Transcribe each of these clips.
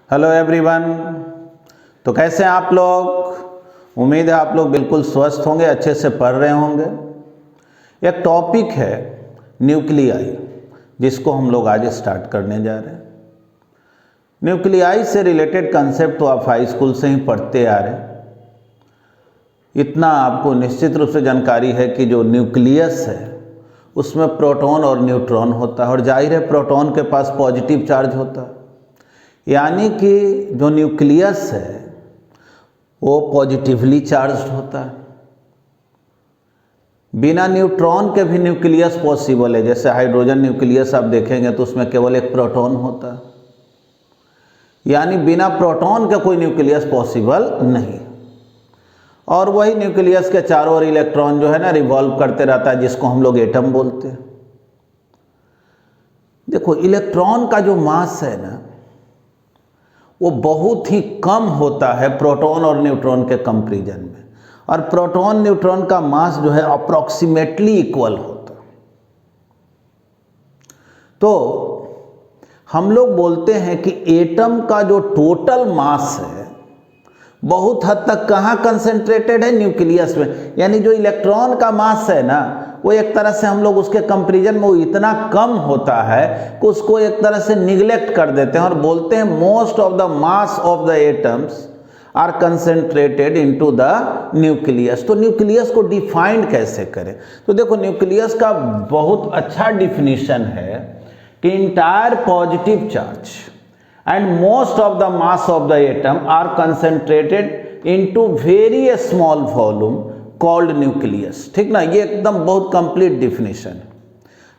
Hello everyone. तो कैसे हैं आप लोग? उम्मीद है आप लोग बिल्कुल स्वस्थ होंगे, अच्छे से पढ़ रहे होंगे। एक टॉपिक है न्यूक्लियाई, जिसको हम लोग आज स्टार्ट करने जा रहे हैं। न्यूक्लियाई से रिलेटेड कंसेप्ट तो आप हाई स्कूल से ही पढ़ते आ रहे हैं। इतना आपको निश्चित रूप से जानकारी है कि जो न्यूक्लियस है उसमें प्रोटॉन और न्यूट्रॉन होता है, और जाहिर है प्रोटॉन के पास पॉजिटिव चार्ज होता है, यानी कि जो न्यूक्लियस है वो पॉजिटिवली चार्ज्ड होता है। बिना न्यूट्रॉन के भी न्यूक्लियस पॉसिबल है। जैसे हाइड्रोजन न्यूक्लियस आप देखेंगे तो उसमें केवल एक प्रोटॉन होता है, यानी बिना प्रोटॉन के कोई न्यूक्लियस पॉसिबल नहीं। और वही न्यूक्लियस के चारों ओर इलेक्ट्रॉन जो है ना रिवॉल्व करते रहता है, जिसको हम लोग एटम बोलते हैं। देखो, इलेक्ट्रॉन का जो मास है ना वो बहुत ही कम होता है प्रोटॉन और न्यूट्रॉन के कंपैरिजन में, और प्रोटॉन न्यूट्रॉन का मास जो है अप्रॉक्सीमेटली इक्वल होता है। तो हम लोग बोलते हैं कि एटम का जो टोटल मास है बहुत हद तक कहाँ कंसेंट्रेटेड है? न्यूक्लियस में। यानी जो इलेक्ट्रॉन का मास है ना वो एक तरह से हम लोग उसके कंपैरिजन में वो इतना कम होता है कि उसको एक तरह से निगलेक्ट कर देते हैं और बोलते हैं most of the mass of the atoms are concentrated into the nucleus. तो न्यूक्लियस को डिफाइंड कैसे करें? तो देखो, न्यूक्लियस का बहुत अच्छा डिफिनीशन है कि entire positive charge and most of the mass of the atom are concentrated into very small volume called nucleus। ठीक ना, ये एकदम बहुत कंप्लीट डिफिनीशन है।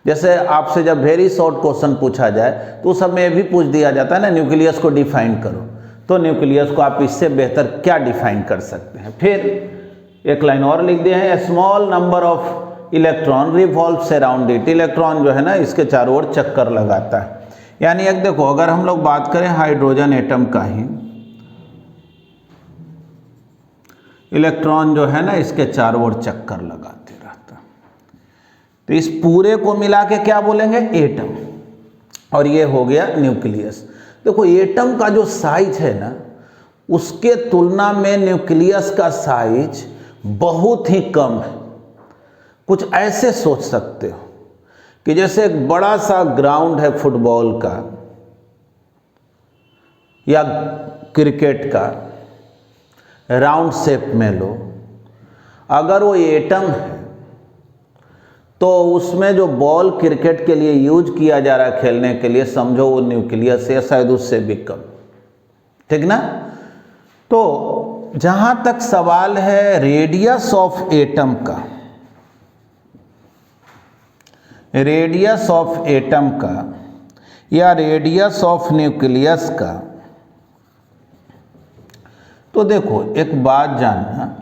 जैसे आपसे जब वेरी शॉर्ट क्वेश्चन पूछा जाए तो उस समय ये भी पूछ दिया जाता है ना, न्यूक्लियस को डिफाइन करो। तो न्यूक्लियस को आप इससे बेहतर क्या डिफाइन कर सकते हैं? फिर एक लाइन और लिख दिए हैं, small number of electron revolves around it. Electron जो है ना इसके चारों ओर चक्कर लगाता है। यानी एक देखो, अगर हम लोग बात करें हाइड्रोजन एटम का ही, इलेक्ट्रॉन जो है ना इसके चारों ओर चक्कर लगाते रहता है। तो इस पूरे को मिला के क्या बोलेंगे? एटम। और ये हो गया न्यूक्लियस। देखो, एटम का जो साइज है ना उसके तुलना में न्यूक्लियस का साइज बहुत ही कम है। कुछ ऐसे सोच सकते हो कि जैसे एक बड़ा सा ग्राउंड है फुटबॉल का या क्रिकेट का, राउंड शेप में लो। अगर वो एटम है तो उसमें जो बॉल क्रिकेट के लिए यूज किया जा रहा है खेलने के लिए, समझो वो न्यूक्लियस है, शायद उससे भी कम। ठीक ना? तो जहां तक सवाल है रेडियस ऑफ एटम का, रेडियस ऑफ एटम का या रेडियस ऑफ न्यूक्लियस का, तो देखो एक बात जानना,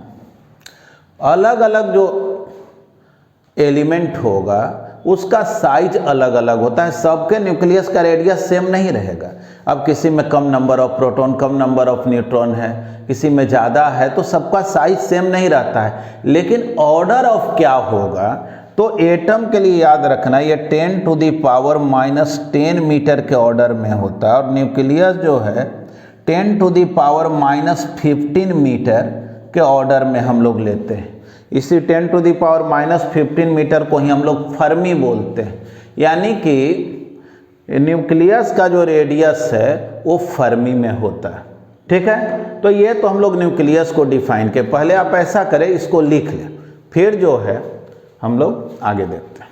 अलग अलग जो एलिमेंट होगा उसका साइज अलग अलग होता है। सबके न्यूक्लियस का रेडियस सेम नहीं रहेगा। अब किसी में कम नंबर ऑफ प्रोटॉन, कम नंबर ऑफ न्यूट्रॉन है, किसी में ज़्यादा है, तो सबका साइज सेम नहीं रहता है। लेकिन ऑर्डर ऑफ क्या होगा? तो एटम के लिए याद रखना, ये 10⁻⁻10 मीटर के ऑर्डर में होता है, और न्यूक्लियस जो है 10⁻⁻15 मीटर के ऑर्डर में हम लोग लेते हैं। इसी 10⁻⁻15 मीटर को ही हम लोग फर्मी बोलते हैं। यानी कि न्यूक्लियस का जो रेडियस है वो फर्मी में होता है। ठीक है? तो ये तो हम लोग न्यूक्लियस को डिफाइन के, पहले आप ऐसा करें, इसको लिख लें, फिर जो है हम लोग आगे देखते हैं।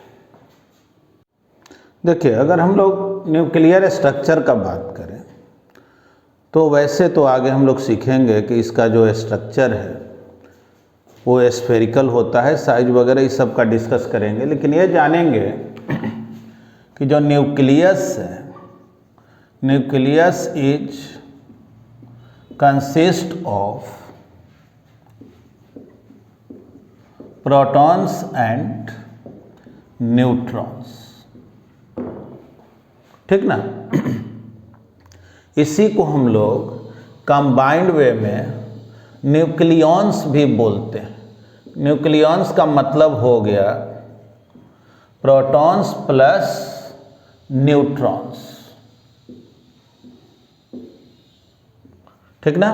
देखिए, अगर हम लोग न्यूक्लियर स्ट्रक्चर का बात करें तो वैसे तो आगे हम लोग सीखेंगे कि इसका जो स्ट्रक्चर है वो स्फेरिकल होता है, साइज वगैरह इस सब का डिस्कस करेंगे। लेकिन ये जानेंगे कि जो न्यूक्लियस है, nucleus is consist of protons and neutrons. ठीक ना? इसी को हम लोग कंबाइंड वे में न्यूक्लियॉन्स भी बोलते हैं। न्यूक्लियॉन्स का मतलब हो गया प्रोटॉन्स प्लस न्यूट्रॉन्स। ठीक ना।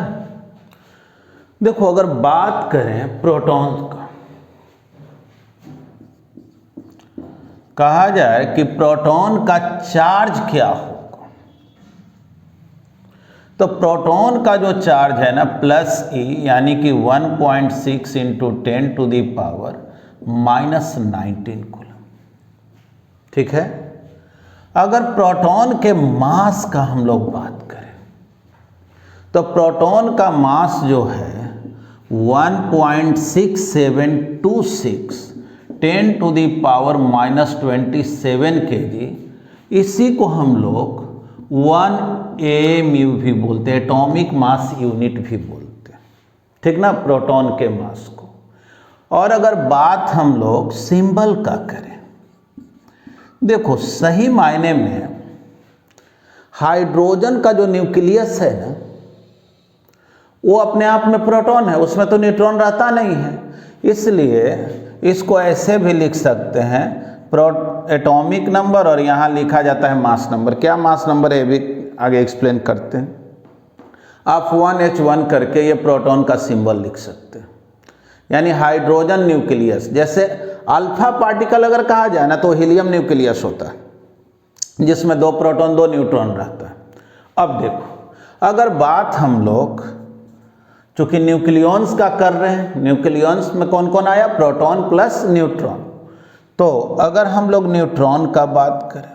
देखो अगर बात करें प्रोटॉन का, कहा जाए कि प्रोटॉन का चार्ज क्या होगा, तो प्रोटॉन का जो चार्ज है ना प्लस ई यानी कि 1.6 into 10 to the power -19 coulomb. ठीक है। अगर प्रोटॉन के मास का हम लोग बात करें तो प्रोटॉन का मास जो है 1.6726 10 टू दी पावर -27 kg, इसी को हम लोग 1 AMU भी बोलते हैं, एटॉमिक मास यूनिट भी बोलते हैं। ठीक ना, प्रोटॉन के मास को। और अगर बात हम लोग सिंबल का करें, देखो सही मायने में हाइड्रोजन का जो न्यूक्लियस है ना वो अपने आप में प्रोटॉन है, उसमें तो न्यूट्रॉन रहता नहीं है, इसलिए इसको ऐसे भी लिख सकते हैं एटॉमिक नंबर और यहाँ लिखा जाता है मास नंबर। क्या मास नंबर है भी आगे एक्सप्लेन करते हैं। आप 1H1 करके ये प्रोटॉन का सिंबल लिख सकते हैं, यानी हाइड्रोजन न्यूक्लियस। जैसे अल्फा पार्टिकल अगर कहा जाए ना तो हीलियम न्यूक्लियस होता है जिसमें 2 प्रोटॉन 2 न्यूट्रॉन रहता है। अब देखो अगर बात हम लोग चूंकि न्यूक्लियॉन्स का कर रहे हैं, न्यूक्लियॉन्स में कौन कौन आया, प्रोटॉन प्लस न्यूट्रॉन। तो अगर हम लोग न्यूट्रॉन का बात करें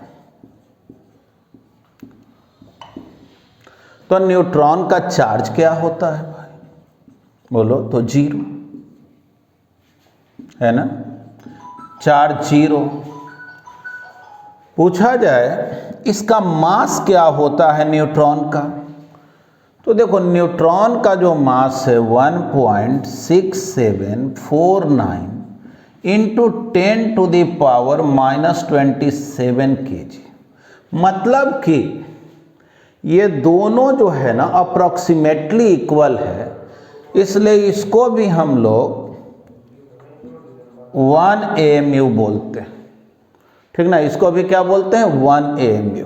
तो न्यूट्रॉन का चार्ज क्या होता है भाई, बोलो तो 0 है ना, चार्ज 0। पूछा जाए इसका मास क्या होता है न्यूट्रॉन का, तो देखो न्यूट्रॉन का जो मास है 1.6749 into 10 to the power -27 kg। मतलब कि ये दोनों जो है ना अप्रॉक्सीमेटली इक्वल है, इसलिए इसको भी हम लोग 1 AMU बोलते हैं। ठीक ना, इसको भी क्या बोलते हैं, 1 AMU।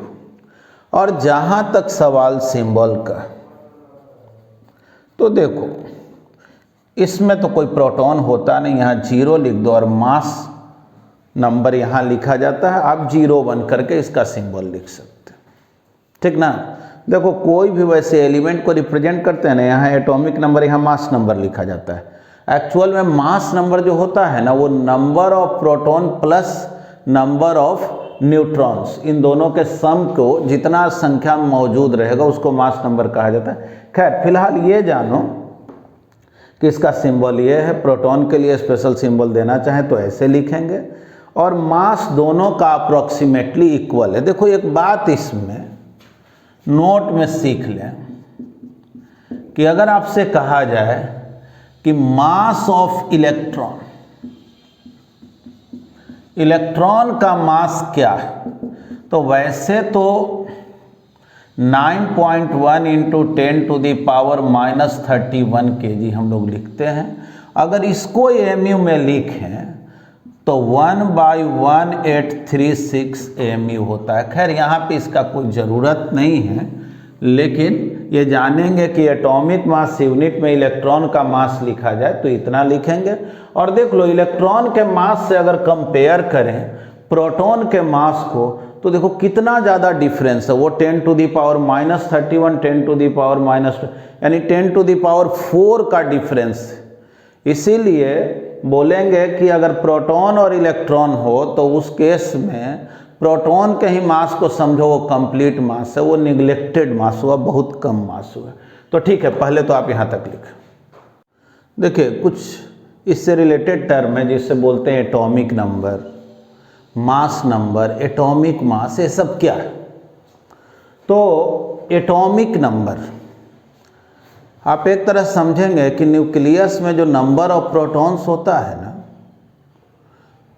और जहां तक सवाल सिंबल का, तो देखो इसमें तो कोई प्रोटॉन होता नहीं, यहाँ 0 लिख दो और मास नंबर यहाँ लिखा जाता है, आप 0 1 करके इसका सिंबल लिख सकते हैं। ठीक ना। देखो कोई भी वैसे एलिमेंट को रिप्रेजेंट करते हैं ना, यहाँ एटॉमिक नंबर, यहाँ मास नंबर लिखा जाता है। एक्चुअल में मास नंबर जो होता है ना वो number of proton plus number of neutrons, इन दोनों के सम को जितना संख्या में मौजूद रहेगा उसको मास नंबर कहा जाता है। खैर फिलहाल ये जानो कि इसका सिंबल ये है, प्रोटॉन के लिए स्पेशल सिंबल देना चाहें तो ऐसे लिखेंगे, और मास दोनों का अप्रॉक्सीमेटली इक्वल है। देखो एक बात इसमें नोट में सीख लें कि अगर आपसे कहा जाए कि मास ऑफ इलेक्ट्रॉन, इलेक्ट्रॉन का मास क्या है, तो वैसे तो 9.1 into 10 to the power -31 kg हम लोग लिखते हैं। अगर इसको AMU में लिखें तो 1/1836 AMU होता है। खैर यहाँ पे इसका कोई ज़रूरत नहीं है, लेकिन ये जानेंगे कि एटॉमिक मास यूनिट में इलेक्ट्रॉन का मास लिखा जाए तो इतना लिखेंगे। और देख लो इलेक्ट्रॉन के मास से अगर कंपेयर करें प्रोटॉन के मास को तो देखो कितना ज़्यादा डिफरेंस है। वो 10 to the power -31 10 to the power यानी 10 टू दी पावर 4 का डिफरेंस है। इसीलिए बोलेंगे कि अगर प्रोटॉन और इलेक्ट्रॉन हो तो उस केस में प्रोटॉन के ही मास को समझो वो कंप्लीट मास है, वो निगलेक्टेड मास हुआ, बहुत कम मास हुआ। तो ठीक है, पहले तो आप यहाँ तक लिखें। देखिए कुछ इससे रिलेटेड टर्म है जिससे बोलते हैं atomic number, mass number, atomic mass, ये सब क्या है। तो एटॉमिक नंबर आप एक तरह समझेंगे कि न्यूक्लियस में जो नंबर ऑफ प्रोटॉन्स होता है ना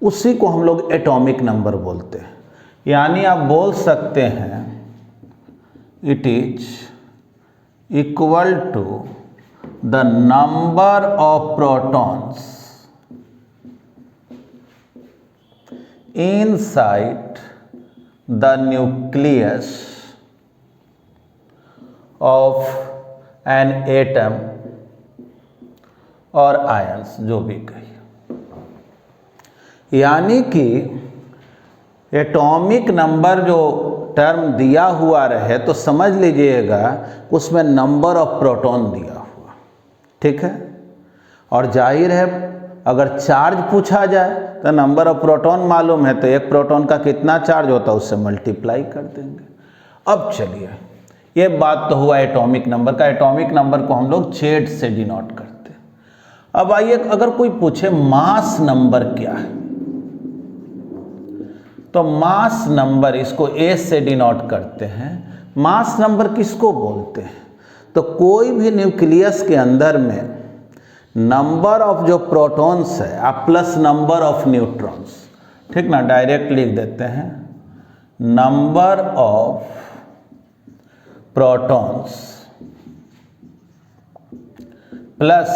उसी को हम लोग एटॉमिक नंबर बोलते हैं। यानी आप बोल सकते हैं it is equal to the number of protons inside the nucleus of an atom और आयंस जो भी कहिए, यानी कि एटॉमिक नंबर जो टर्म दिया हुआ रहे तो समझ लीजिएगा उसमें नंबर ऑफ प्रोटॉन दिया हुआ, ठीक है। और जाहिर है अगर चार्ज पूछा जाए तो नंबर ऑफ प्रोटॉन मालूम है तो एक प्रोटॉन का कितना चार्ज होता है उससे मल्टीप्लाई कर देंगे। अब चलिए, ये बात तो हुआ एटॉमिक नंबर का। एटॉमिक नंबर को हम लोग जेड से डिनोट करते हैं। अब आइए, अगर कोई पूछे मास नंबर क्या है, तो मास नंबर इसको ए से डिनोट करते हैं। मास नंबर किसको बोलते हैं? तो कोई भी न्यूक्लियस के अंदर में नंबर ऑफ जो प्रोटॉन्स है आप प्लस नंबर ऑफ न्यूट्रॉन्स, ठीक ना, डायरेक्ट लिख देते हैं number of protons plus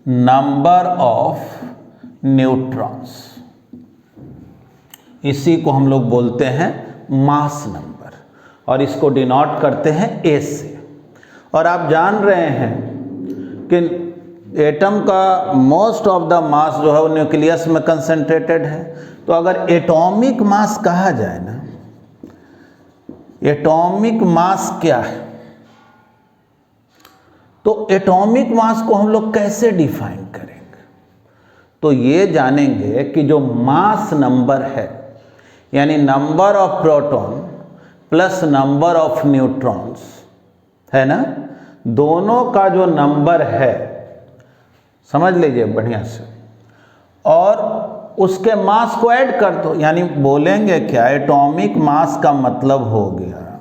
number of neutrons, इसी को हम लोग बोलते हैं मास नंबर और इसको डिनोट करते हैं ए से। और आप जान रहे हैं कि एटम का मोस्ट ऑफ द मास जो है वो न्यूक्लियस में कंसंट्रेटेड है। तो अगर एटॉमिक मास कहा जाए ना, एटॉमिक मास क्या है, तो एटॉमिक मास को हम लोग कैसे डिफाइन करेंगे? तो ये जानेंगे कि जो मास नंबर है यानी number of proton plus number of neutrons है ना, दोनों का जो नंबर है, समझ लीजिए बढ़िया से, और उसके मास को ऐड कर दो। यानी बोलेंगे क्या, एटॉमिक मास का मतलब हो गया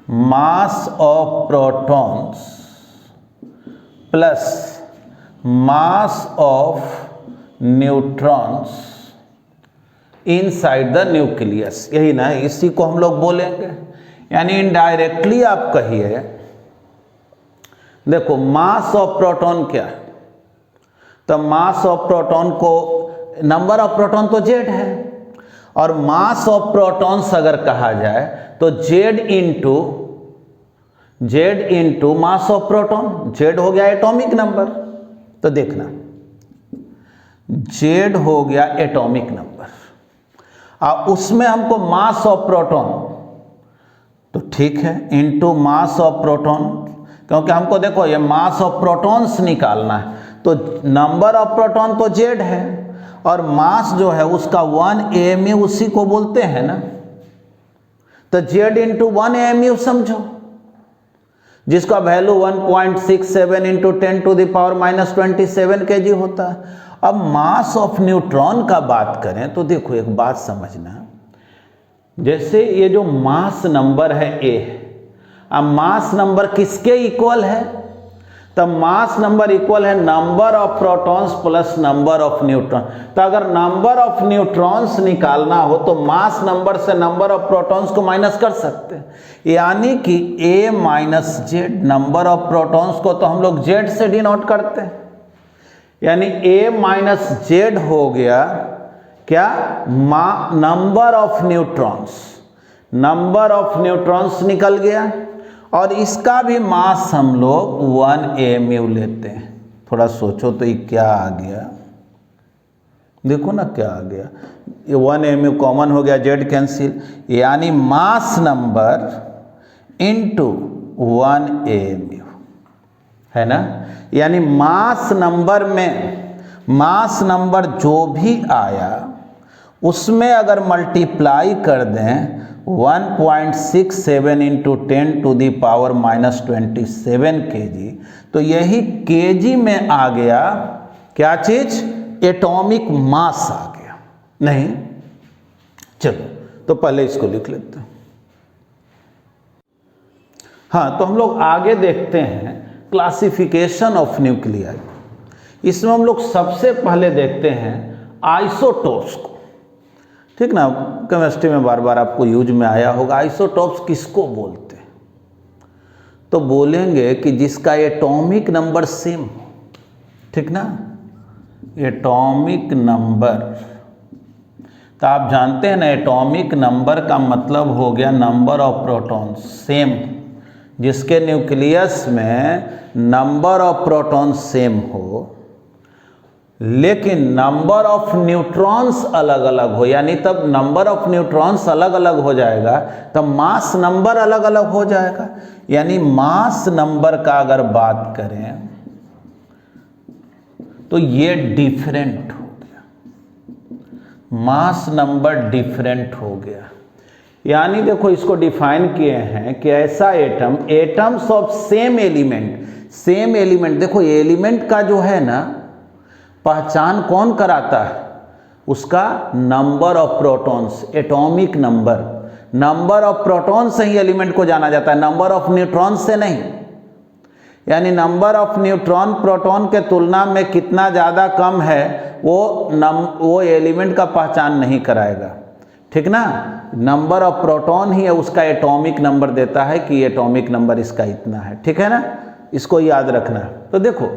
mass of protons plus mass of neutrons inside the nucleus, यही ना, इसी को हम लोग बोलेंगे। यानी इनडायरेक्टली आप कहिए, देखो मास ऑफ प्रोटॉन क्या है, तो मास ऑफ प्रोटॉन को, नंबर ऑफ प्रोटॉन तो जेड है, और मास ऑफ प्रोटॉन्स अगर कहा जाए तो Z into mass of proton, Z हो गया एटॉमिक नंबर। तो देखना, जेड हो गया एटॉमिक नंबर, अब उसमें हमको मास ऑफ प्रोटॉन, तो ठीक है, इनटू मास ऑफ प्रोटॉन, क्योंकि हमको देखो ये मास ऑफ प्रोटॉन्स निकालना है, तो नंबर ऑफ प्रोटॉन तो जेड है और मास जो है उसका 1 AMU उसी को बोलते हैं ना, तो जेड इंटू 1 AMU समझो, जिसका वैल्यू 1.67 इंटू 10⁻⁻27 kg होता है। अब मास ऑफ न्यूट्रॉन का बात करें तो देखो एक बात समझना, जैसे ये जो मास नंबर है ए, अब मास नंबर किसके इक्वल है? तब मास नंबर इक्वल है number of protons plus number of neutron. तो अगर नंबर ऑफ न्यूट्रॉन्स निकालना हो तो मास नंबर से नंबर ऑफ प्रोटॉन्स को माइनस कर सकते हैं, यानी कि A minus Z, number of protons को तो हम लोग जेड से डिनोट करते हैं, यानी ए माइनस जेड हो गया क्या, number of neutrons, number of neutrons निकल गया, और इसका भी मास हम लोग 1 AMU लेते हैं। थोड़ा सोचो तो ये क्या आ गया, देखो ना क्या आ गया, ये 1 AMU कॉमन हो गया, जेड कैंसिल, यानी मास नंबर इंटू 1 AMU है ना। यानी मास नंबर में, मास नंबर जो भी आया उसमें अगर मल्टीप्लाई कर दें 1.67 इंटू 10⁻⁻27 kg, तो यही kg में आ गया क्या चीज, एटॉमिक मास आ गया। नहीं, चलो तो पहले इसको लिख लेते हैं। हाँ, तो हम लोग आगे देखते हैं क्लासिफिकेशन ऑफ न्यूक्लियाई। इसमें हम लोग सबसे पहले देखते हैं आइसोटोप्स को, ठीक ना, केमिस्ट्री में बार बार आपको यूज में आया होगा। आइसोटोप्स किसको बोलते हैं? तो बोलेंगे कि जिसका एटॉमिक नंबर सेम हो, ठीक ना, एटॉमिक नंबर। तो आप जानते हैं ना, एटॉमिक नंबर का मतलब हो गया नंबर ऑफ प्रोटॉन्स सेम, जिसके न्यूक्लियस में नंबर ऑफ प्रोटॉन सेम हो लेकिन नंबर ऑफ न्यूट्रॉन्स अलग अलग हो, यानी तब नंबर ऑफ न्यूट्रॉन्स अलग अलग हो जाएगा तब मास नंबर अलग अलग हो जाएगा। यानी मास नंबर का अगर बात करें तो ये डिफरेंट हो गया, मास नंबर डिफरेंट हो गया। यानी देखो इसको डिफाइन किए हैं कि ऐसा atom, atoms of same element, same element, देखो एलिमेंट का जो है ना पहचान कौन कराता है, उसका number of protons, atomic number, number of proton से ही एलिमेंट को जाना जाता है, नंबर ऑफ न्यूट्रॉन से नहीं। यानी नंबर ऑफ न्यूट्रॉन प्रोटॉन के तुलना में कितना ज़्यादा कम है वो एलिमेंट का पहचान नहीं कराएगा, ठीक ना। नंबर ऑफ प्रोटॉन ही है उसका एटॉमिक नंबर देता है कि एटॉमिक नंबर इसका इतना है, ठीक है ना, इसको याद रखना। तो देखो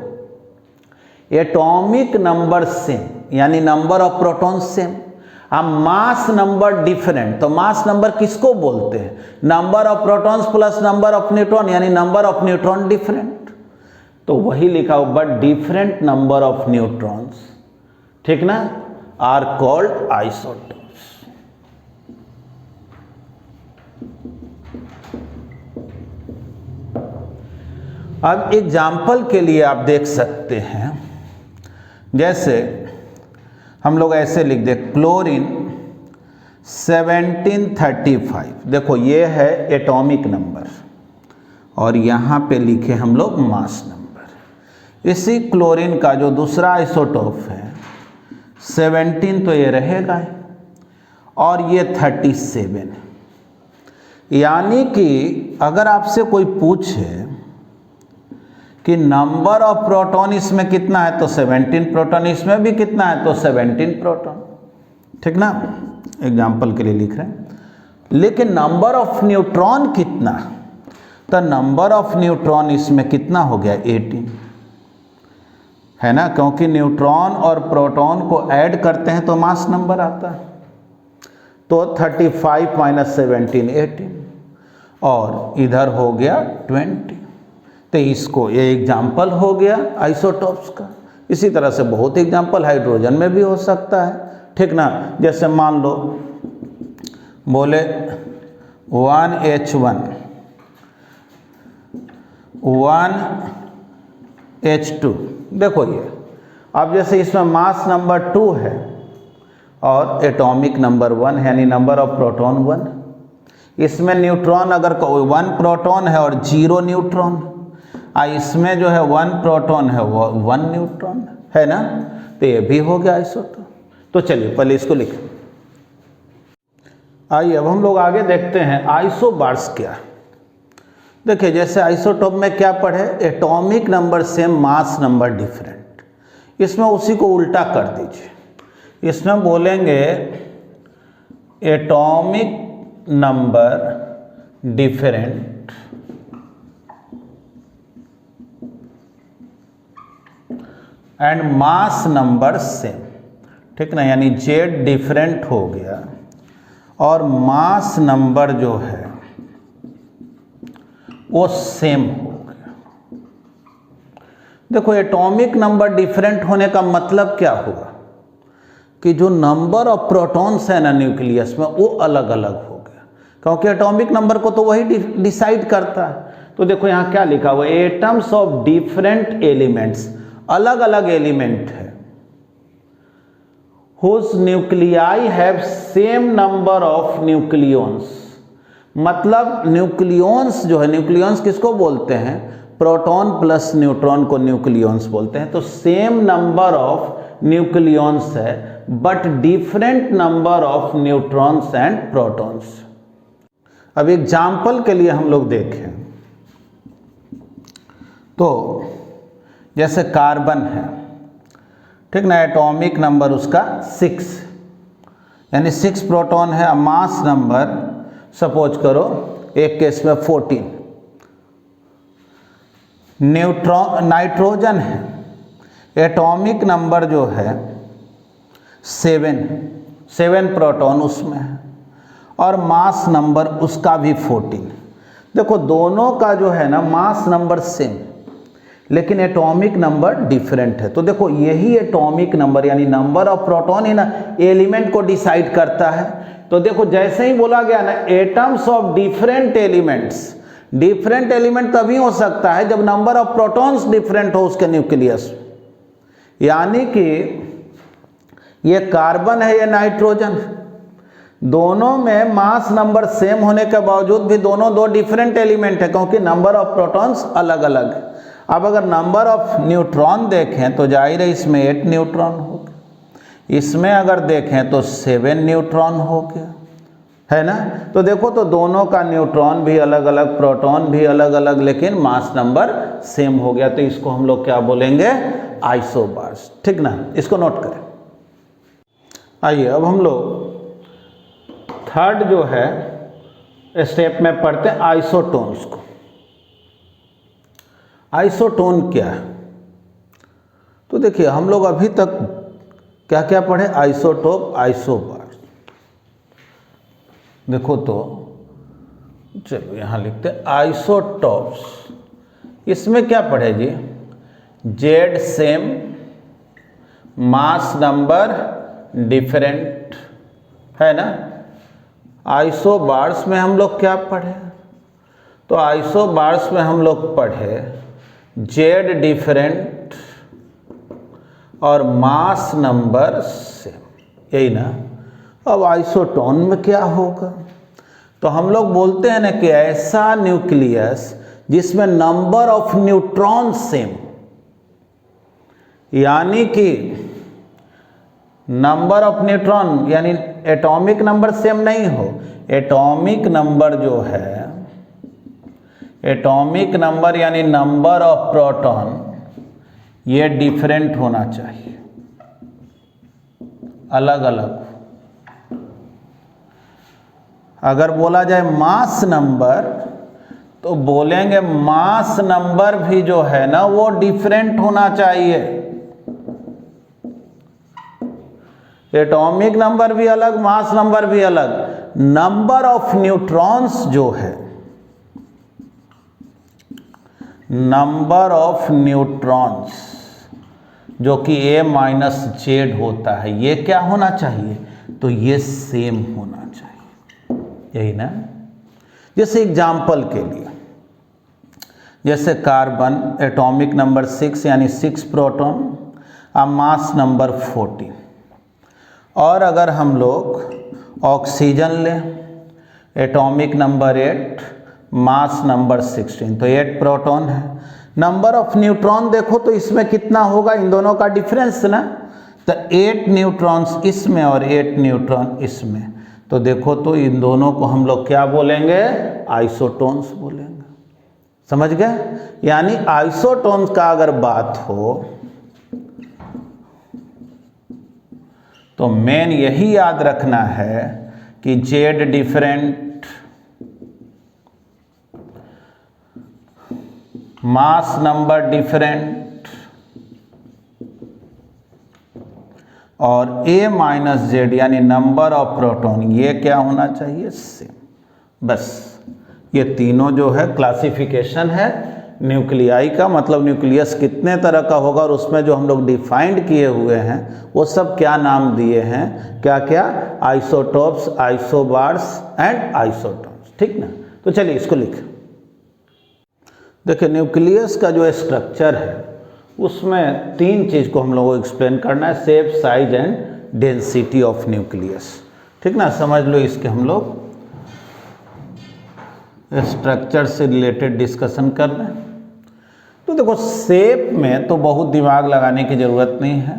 एटॉमिक नंबर सेम यानी नंबर ऑफ प्रोटॉन सेम, अब मास नंबर डिफरेंट, तो मास नंबर किसको बोलते हैं, number of protons plus number of neutron, यानी नंबर ऑफ न्यूट्रॉन डिफरेंट, तो वही लिखा हो but different number of neutrons, ठीक ना, आर कॉल्ड आइसोटोप्स। अब एग्जाम्पल के लिए आप देख सकते हैं, जैसे हम लोग ऐसे लिख दे क्लोरीन 1735, देखो ये है एटॉमिक नंबर और यहाँ पे लिखे हम लोग मास नंबर। इसी क्लोरीन का जो दूसरा आइसोटोप है 17 तो ये रहेगा और ये 37, यानी कि अगर आपसे कोई पूछे कि नंबर ऑफ प्रोटॉन इसमें कितना है तो 17 प्रोटॉन, इसमें भी कितना है तो 17 प्रोटॉन, ठीक ना, एग्जाम्पल के लिए लिख रहे हैं। लेकिन नंबर ऑफ न्यूट्रॉन कितना, तो नंबर ऑफ न्यूट्रॉन इसमें कितना हो गया 18, है ना, क्योंकि न्यूट्रॉन और प्रोटॉन को ऐड करते हैं तो मास नंबर आता है, तो 35 माइनस 17 18 और इधर हो गया 20। तो इसको ये एग्जाम्पल हो गया आइसोटोप्स का। इसी तरह से बहुत एग्जाम्पल हाइड्रोजन में भी हो सकता है, ठीक ना। जैसे मान लो बोले 1H1 1H2, देखो ये अब जैसे इसमें मास नंबर 2 है और एटॉमिक नंबर 1 यानी नंबर ऑफ प्रोटॉन 1, इसमें न्यूट्रॉन अगर 1 प्रोटॉन है और 0 न्यूट्रॉन, इसमें जो है 1 प्रोटॉन है वो 1 न्यूट्रॉन है ना, तो ये भी हो गया आइसोटोप। तो चलिए पहले इसको लिखें। आइए अब हम लोग आगे देखते हैं आइसोबार्स क्या। देखिए जैसे आइसोटोप में क्या पढ़े, atomic number same mass number different, इसमें उसी को उल्टा कर दीजिए, इसमें बोलेंगे atomic number different and mass number same, ठीक ना, यानी जेड डिफरेंट हो गया और मास नंबर जो है वो सेम हो गया। देखो एटॉमिक नंबर डिफरेंट होने का मतलब क्या हुआ कि जो नंबर ऑफ प्रोटॉन्स है ना न्यूक्लियस में वो अलग अलग हो गया, क्योंकि एटॉमिक नंबर को तो वही डिसाइड करता है। तो देखो यहाँ क्या लिखा हुआ, एटम्स ऑफ डिफरेंट एलिमेंट्स, अलग अलग एलिमेंट है, whose nuclei have same number of nucleons, मतलब न्यूक्लियंस जो है, न्यूक्लियंस किसको बोलते हैं, प्रोटॉन प्लस न्यूट्रॉन को न्यूक्लियंस बोलते हैं। तो सेम नंबर ऑफ न्यूक्लियंस है but different number of neutrons and protons. अब एग्जाम्पल के लिए हम लोग देखें तो जैसे कार्बन है, ठीक ना, एटॉमिक नंबर उसका 6 यानी 6 प्रोटॉन है, मास नंबर सपोज करो एक केस में 14। नाइट्रोजन है, एटॉमिक नंबर जो है 7 प्रोटॉन उसमें है और मास नंबर उसका भी 14। देखो दोनों का जो है ना मास नंबर सेम, लेकिन एटॉमिक नंबर डिफरेंट है। तो देखो यही एटॉमिक नंबर यानी नंबर ऑफ प्रोटॉन ही ना एलिमेंट को डिसाइड करता है। तो देखो जैसे ही बोला गया ना atoms of different elements, different element तभी हो सकता है जब नंबर ऑफ प्रोटॉन्स डिफरेंट हो उसके न्यूक्लियस। यानी कि ये कार्बन है, ये नाइट्रोजन, दोनों में मास नंबर सेम होने के बावजूद भी दोनों दो डिफरेंट एलिमेंट है, क्योंकि नंबर ऑफ प्रोटॉन्स अलग अलग है। अब अगर नंबर ऑफ न्यूट्रॉन देखें तो जाहिर है इसमें 8 न्यूट्रॉन हो गया, इसमें अगर देखें तो 7 न्यूट्रॉन हो गया, है ना। तो देखो तो दोनों का न्यूट्रॉन भी अलग अलग, प्रोटॉन भी अलग अलग, लेकिन मास नंबर सेम हो गया। तो इसको हम लोग क्या बोलेंगे, आइसोबार्स, ठीक ना, इसको नोट करें। आइए अब हम लोग थर्ड जो है स्टेप में पढ़ते हैं आइसोटोन्स को। आइसोटोन क्या है, तो देखिए हम लोग अभी तक क्या क्या पढ़े, आइसोटोप, आइसोबार। देखो तो चलो यहाँ लिखते हैं आइसोटॉप्स। इसमें क्या पढ़े जी, Z same, mass number different, है ना। आइसोबार्स में हम लोग क्या पढ़े, तो आइसोबार्स में हम लोग पढ़े जेड डिफरेंट और मास नंबर सेम, यही ना। अब आइसोटोन में क्या होगा, तो हम लोग बोलते हैं ना कि ऐसा न्यूक्लियस जिसमें नंबर ऑफ न्यूट्रॉन सेम, यानी कि नंबर ऑफ न्यूट्रॉन यानी एटॉमिक नंबर सेम नहीं हो, एटॉमिक नंबर जो है, एटॉमिक नंबर यानी नंबर ऑफ प्रोटॉन, ये डिफरेंट होना चाहिए, अलग अलग। अगर बोला जाए मास नंबर तो बोलेंगे मास नंबर भी जो है ना वो डिफरेंट होना चाहिए। एटॉमिक नंबर भी अलग, मास नंबर भी अलग। नंबर ऑफ न्यूट्रॉन्स जो है, नंबर ऑफ न्यूट्रॉन्स जो कि A माइनस जेड होता है, ये क्या होना चाहिए, तो ये सेम होना चाहिए, यही ना। जैसे एग्जाम्पल के लिए, जैसे कार्बन एटॉमिक नंबर 6 यानी 6 प्रोटॉन और मास नंबर 14, और अगर हम लोग ऑक्सीजन लें एटॉमिक नंबर 8, मास नंबर 16, तो 8 प्रोटॉन है। नंबर ऑफ न्यूट्रॉन देखो तो इसमें कितना होगा, इन दोनों का डिफरेंस ना, तो 8 न्यूट्रॉन्स इसमें और 8 न्यूट्रॉन इसमें, तो देखो तो इन दोनों को हम लोग क्या बोलेंगे, आइसोटोन्स बोलेंगे। समझ गए, यानी आइसोटोन्स का अगर बात हो तो मेन यही याद रखना है कि जेड डिफरेंट, मास नंबर डिफरेंट और A माइनस जेड यानी नंबर ऑफ प्रोटॉन, ये क्या होना चाहिए, सेम। बस ये तीनों जो है क्लासिफिकेशन है न्यूक्लियाई का, मतलब न्यूक्लियस कितने तरह का होगा और उसमें जो हम लोग डिफाइंड किए हुए हैं वो सब क्या नाम दिए हैं, क्या क्या, आइसोटोप्स, आइसोबार्स एंड आइसोटोन्स, ठीक ना। तो चलिए इसको लिखें। देखिए न्यूक्लियस का जो स्ट्रक्चर है उसमें 3 चीज़ को हम लोगों को एक्सप्लेन करना है, shape, size and density of nucleus, ठीक ना। समझ लो इसके हम लोग स्ट्रक्चर से रिलेटेड डिस्कशन कर रहे हैं। तो देखो शेप में तो बहुत दिमाग लगाने की ज़रूरत नहीं है,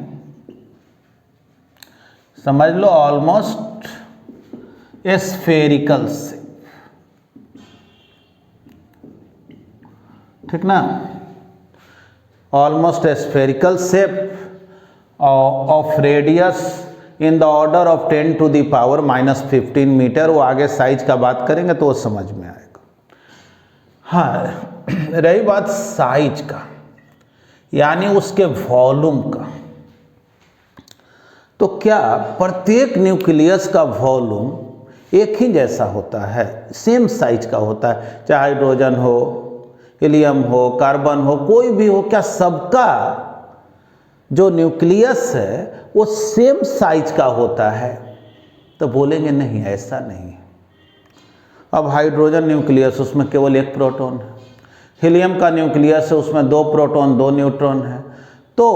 समझ लो ऑलमोस्ट स्फेरिकल शेप, ठीक ना। Almost spherical shape of radius in the order of 10 to the power -15 metre. वो आगे साइज का बात करेंगे तो वो समझ में आएगा। हाँ, रही बात साइज का यानी उसके वॉल्यूम का, तो क्या प्रत्येक न्यूक्लियस का वॉल्यूम एक ही जैसा होता है, सेम साइज का होता है, चाहे हाइड्रोजन हो, हीलियम हो, कार्बन हो, कोई भी हो, क्या सबका जो न्यूक्लियस है वो सेम साइज का होता है? तो बोलेंगे नहीं, ऐसा नहीं है। अब हाइड्रोजन न्यूक्लियस, उसमें केवल एक प्रोटॉन है। हीलियम का न्यूक्लियस है, उसमें 2 प्रोटॉन 2 न्यूट्रॉन है। तो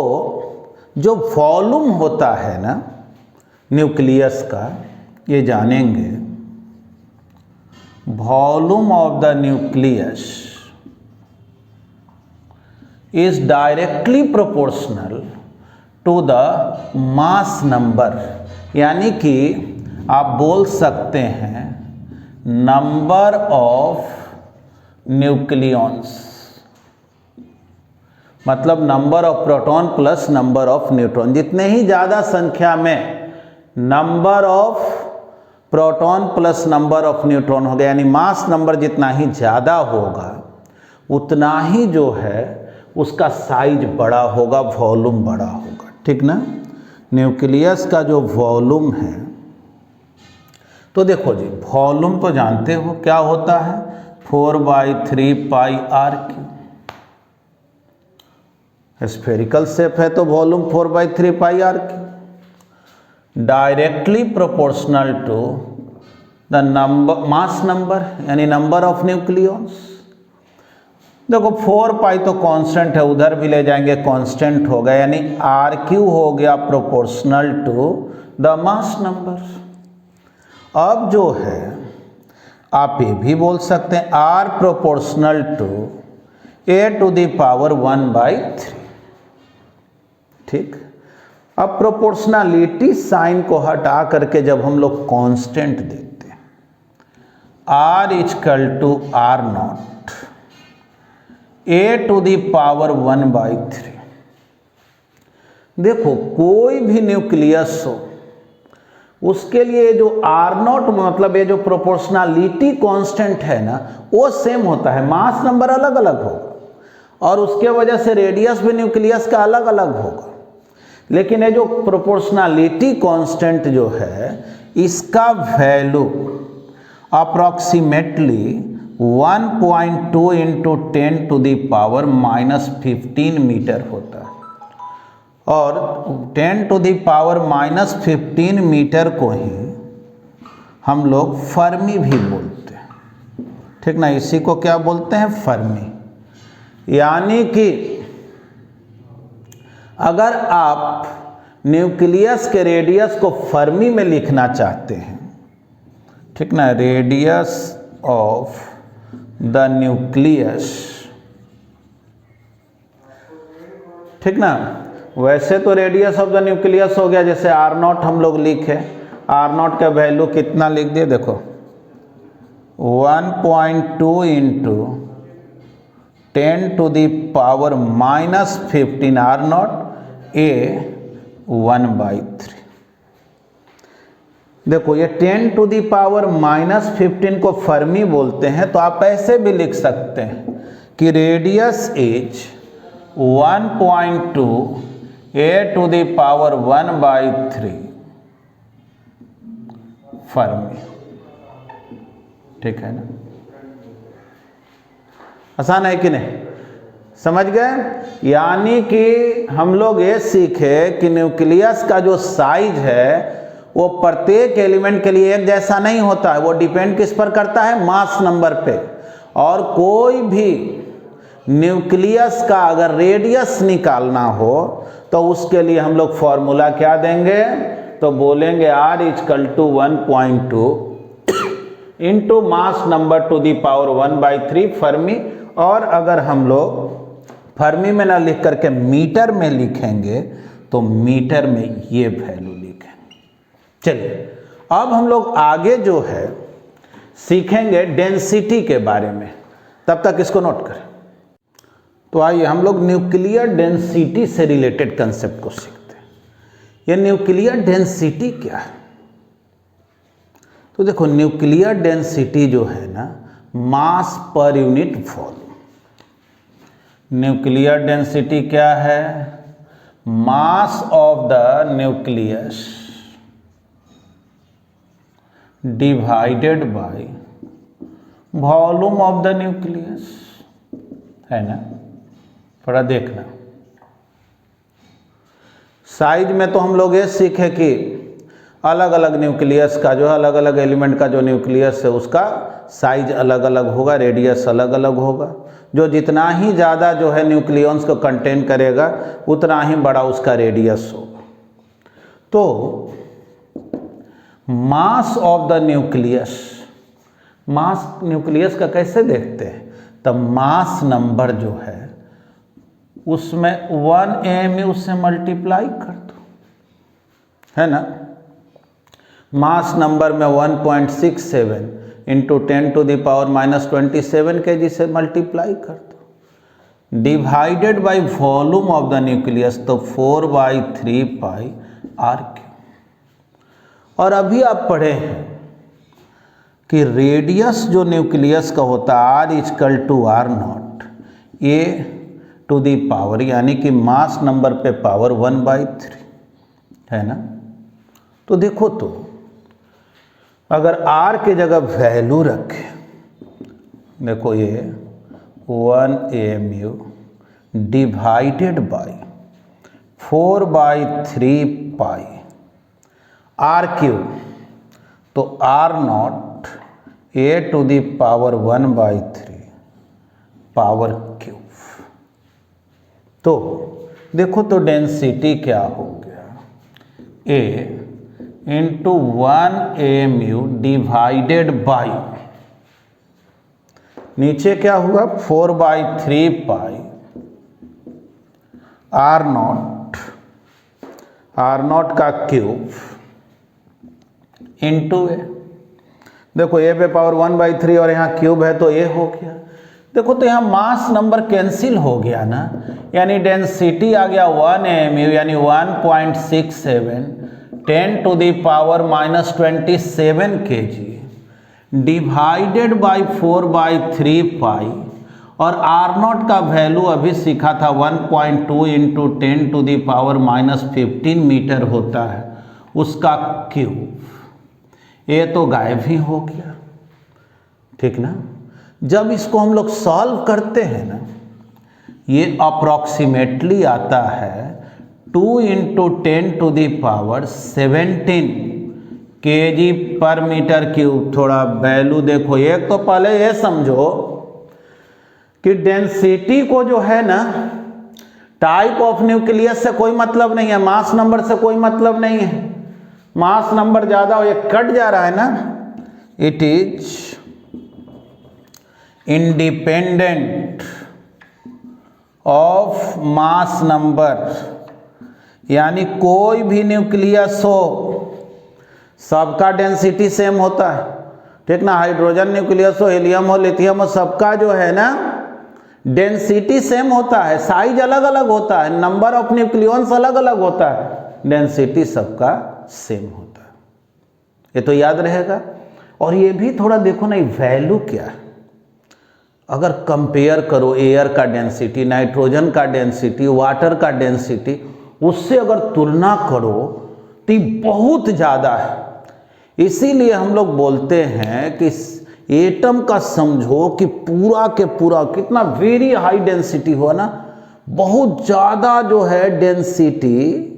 जो वॉल्यूम होता है ना न्यूक्लियस का, ये जानेंगे, volume of the nucleus is directly proportional to the mass number, यानी कि आप बोल सकते हैं नंबर ऑफ न्यूक्लियॉन्स, मतलब number of proton plus number of neutron. जितने ही ज़्यादा संख्या में number of proton plus number of neutron हो गया, यानी मास नंबर जितना ही ज़्यादा होगा उतना ही जो है उसका साइज बड़ा होगा, वॉल्यूम बड़ा होगा, ठीक ना। न्यूक्लियस का जो वॉल्यूम है, तो देखो जी, वॉल्यूम तो जानते हो क्या होता है, 4/3 पाई r³। स्फेरिकल शेप है तो volume 4/3 pi r³, directly proportional to the number mass number, यानी नंबर ऑफ न्यूक्लियॉन्स। देखो 4 पाई तो कांस्टेंट है, उधर भी ले जाएंगे कांस्टेंट होगा, यानी r³ हो गया proportional to the mass number. अब जो है आप ये भी बोल सकते हैं r प्रोपोर्शनल टू a⁻⁴, ठीक। अब प्रोपोर्शनलिटी साइन को हटा करके जब हम लोग कांस्टेंट देते हैं r = r0 a⁻⁴, देखो कोई भी न्यूक्लियस हो उसके लिए जो r0 मतलब ये जो प्रोपोर्शनलिटी कांस्टेंट है ना वो सेम होता है, मास नंबर अलग अलग होगा और उसके वजह से रेडियस भी न्यूक्लियस का अलग अलग होगा। लेकिन ये जो प्रोपोर्शनलिटी कांस्टेंट जो है इसका वैल्यू अप्रॉक्सीमेटली 1.2 × 10⁻⁻15 मीटर होता है, और 10⁻⁻15 मीटर को ही हम लोग फर्मी भी बोलते हैं, ठीक ना। इसी को क्या बोलते हैं, फर्मी। यानी कि अगर आप न्यूक्लियस के रेडियस को फर्मी में लिखना चाहते हैं, ठीक ना, रेडियस ऑफ द न्यूक्लियस, ठीक ना। वैसे तो रेडियस ऑफ द न्यूक्लियस हो गया, जैसे r0 हम लोग लिखे, r0 का वैल्यू कितना लिख दिए, देखो 1.2 × 10⁻⁻15 r0 a⁻⁴। देखो ये 10⁻⁻15 को फर्मी बोलते हैं, तो आप ऐसे भी लिख सकते हैं कि रेडियस इज 1.2 a⁻⁴ फर्मी, ठीक है ना। आसान है कि नहीं, समझ गए। यानी कि हम लोग ये सीखे कि न्यूक्लियस का जो साइज है वो प्रत्येक एलिमेंट के लिए एक जैसा नहीं होता है, वो डिपेंड किस पर करता है, मास नंबर पे। और कोई भी न्यूक्लियस का अगर रेडियस निकालना हो तो उसके लिए हम लोग फॉर्मूला क्या देंगे, तो बोलेंगे r = 1.2 into mass number to the power 1/3 fermi. और अगर हम लोग फर्मी में ना लिख करके मीटर में लिखेंगे तो मीटर में ये वैल्यू लिखेंगे। चलिए अब हम लोग आगे जो है सीखेंगे डेंसिटी के बारे में, तब तक इसको नोट करें। तो आइए हम लोग न्यूक्लियर डेंसिटी से रिलेटेड कंसेप्ट को सीखते हैं। ये न्यूक्लियर डेंसिटी क्या है, तो देखो न्यूक्लियर डेंसिटी जो है ना, मास per unit volume. Nuclear density क्या है, मास of the nucleus divided by volume of the nucleus, है ना। थोड़ा देखना, साइज में तो हम लोग ये सीखे कि अलग अलग न्यूक्लियस का जो है, अलग अलग एलिमेंट का जो न्यूक्लियस है उसका साइज अलग अलग होगा, रेडियस अलग अलग होगा। जो जितना ही ज़्यादा जो है न्यूक्लियॉन्स को कंटेन करेगा उतना ही बड़ा उसका रेडियस होगा। तो मास of the nucleus, mass nucleus का कैसे देखते हैं, तब मास नंबर जो है उसमें 1 AMU से मल्टीप्लाई कर दो, है ना। मास नंबर में 1.67 इंटू 10⁻⁻27 kg से मल्टीप्लाई कर दो, divided by volume of the nucleus, तो 4/3 पाई r3। और अभी आप पढ़े हैं कि रेडियस जो न्यूक्लियस का होता है r = r0 a to the power, यानी कि मास नंबर पे पावर 1/3, है ना। तो देखो, तो अगर r के जगह वैल्यू रखें, देखो ये 1 AMU divided by 4/3 pi r3, तो r0 a to the power 1/3 power cube. तो देखो, तो डेंसिटी क्या हो गया, a into 1 AMU divided by, नीचे क्या हुआ 4/3 पाई r0 का क्यूब इंटू ए। देखो a पे पावर 1/3 और यहाँ क्यूब है तो a हो गया। देखो, तो यहाँ मास नंबर कैंसिल हो गया ना, यानी डेंसिटी आ गया 1 AMU यानी 1.67 10⁻⁻27 kg डिवाइडेड बाई 4/3 पाई, और r0 का वैल्यू अभी सीखा था 1.2 इंटू 10⁻⁻15 मीटर होता है, उसका क्यूब। ये तो गायब ही हो गया, ठीक ना। जब इसको हम लोग सॉल्व करते हैं ना, ये अप्रॉक्सीमेटली आता है 2 इंटू 10⁻17 kg पर मीटर क्यूब। थोड़ा वैल्यू देखो, एक तो पहले ये समझो कि डेंसिटी को जो है ना टाइप ऑफ न्यूक्लियस से कोई मतलब नहीं है, मास नंबर से कोई मतलब नहीं है। मास नंबर ज़्यादा हो, ये कट जा रहा है ना, it is independent of mass number, यानी कोई भी न्यूक्लियस हो सबका डेंसिटी सेम होता है, ठीक ना। हाइड्रोजन न्यूक्लियस हो, हीलियम हो, लिथियम हो, सबका जो है ना डेंसिटी सेम होता है, साइज अलग अलग होता है, नंबर ऑफ न्यूक्लियॉन्स अलग अलग होता है, डेंसिटी सबका सेम होता है। ये तो याद रहेगा। और ये भी थोड़ा देखो ना, वैल्यू क्या है। अगर कंपेयर करो एयर का डेंसिटी, नाइट्रोजन का डेंसिटी, वाटर का डेंसिटी, उससे अगर तुलना करो तो बहुत ज़्यादा है। इसीलिए हम लोग बोलते हैं कि एटम का समझो कि पूरा के पूरा कितना वेरी हाई डेंसिटी हो ना, बहुत ज़्यादा जो है डेंसिटी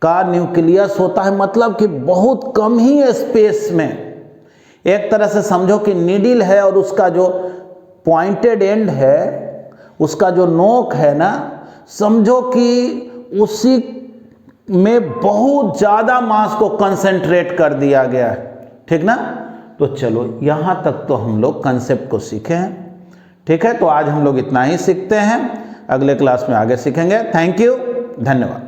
का न्यूक्लियस होता है, मतलब कि बहुत कम ही स्पेस में। एक तरह से समझो कि नीडल है और उसका जो पॉइंटेड एंड है, उसका जो नोक है ना, समझो कि उसी में बहुत ज़्यादा मास को कंसंट्रेट कर दिया गया है, ठीक ना। तो चलो यहाँ तक तो हम लोग कंसेप्ट को सीखे हैं, ठीक है। तो आज हम लोग इतना ही सीखते हैं, अगले क्लास में आगे सीखेंगे। थैंक यू, धन्यवाद।